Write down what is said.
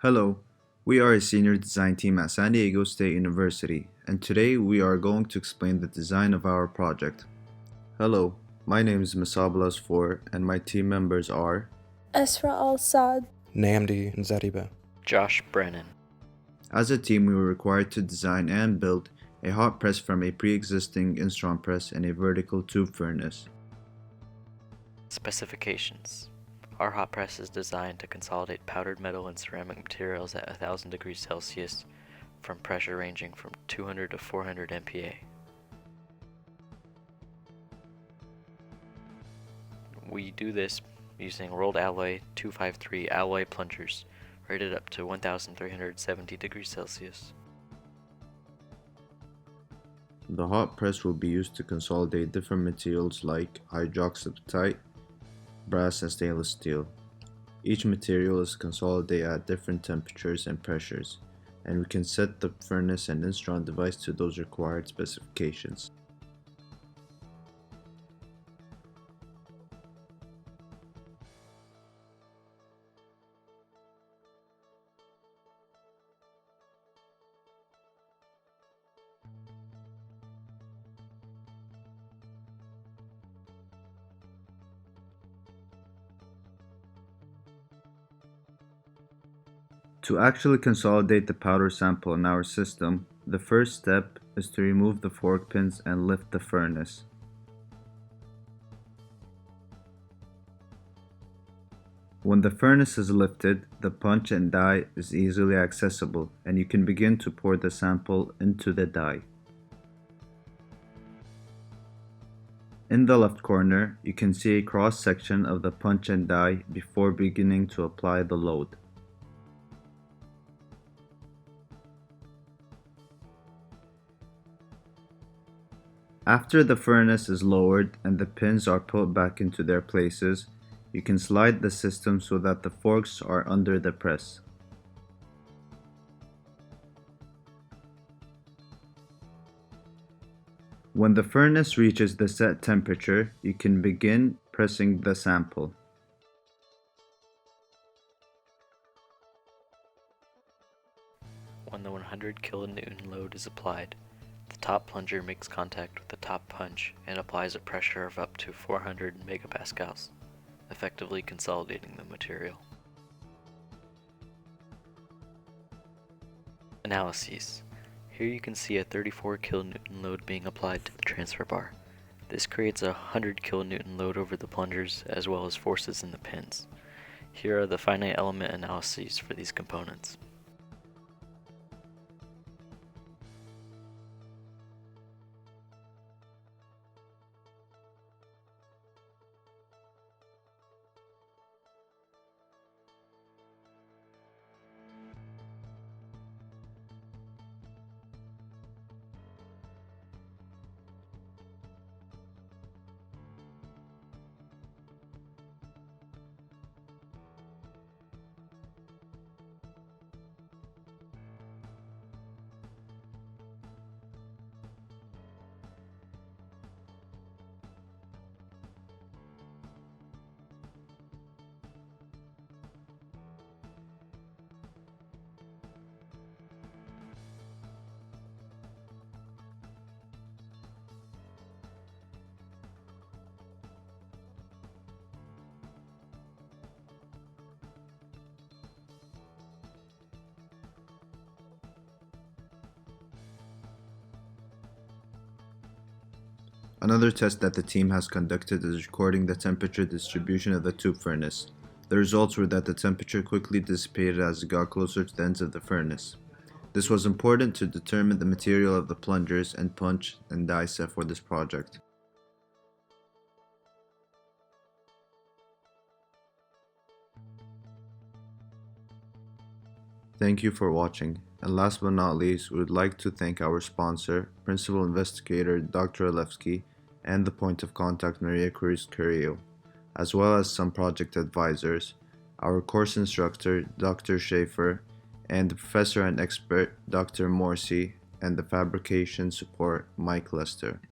Hello, we are a senior design team at San Diego State University, and today we are going to explain the design of our project. Hello, my name is Mesab Alasfour, and my team members are Esraa Alsaad, Nnamdi Nzeadibe, Josh Brennan. As a team, we were required to design and build a hot press from a pre-existing Instron press and a vertical tube furnace. Specifications. Our hot press is designed to consolidate powdered metal and ceramic materials at 1000 degrees Celsius from pressure ranging from 200 to 400 MPa. We do this using rolled alloy 253 alloy plungers rated up to 1370 degrees Celsius. The hot press will be used to consolidate different materials like hydroxyapatite, brass, and stainless steel. Each material is consolidated at different temperatures and pressures, and we can set the furnace and Instron device to those required specifications. To actually consolidate the powder sample in our system, the first step is to remove the fork pins and lift the furnace. When the furnace is lifted, the punch and die is easily accessible, and you can begin to pour the sample into the die. In the left corner, you can see a cross-section of the punch and die before beginning to apply the load. After the furnace is lowered and the pins are put back into their places, you can slide the system so that the forks are under the press. When the furnace reaches the set temperature, you can begin pressing the sample. When the 100 kilonewton load is applied, the top plunger makes contact with the top punch and applies a pressure of up to 400 megapascals, effectively consolidating the material. Analyses. Here you can see a 34 kilonewton load being applied to the transfer bar. This creates a 100 kilonewton load over the plungers as well as forces in the pins. Here are the finite element analyses for these components. Another test that the team has conducted is recording the temperature distribution of the tube furnace. The results were that the temperature quickly dissipated as it got closer to the ends of the furnace. This was important to determine the material of the plungers and punch and die set for this project. Thank you for watching, and last but not least, we would like to thank our sponsor, Principal Investigator Dr. Olevsky, and the point of contact Maricruz Carrillo, as well as some project advisors, our course instructor Dr. Schaefer, and the professor and expert Dr. Morsi, and the fabrication support Mike Lester.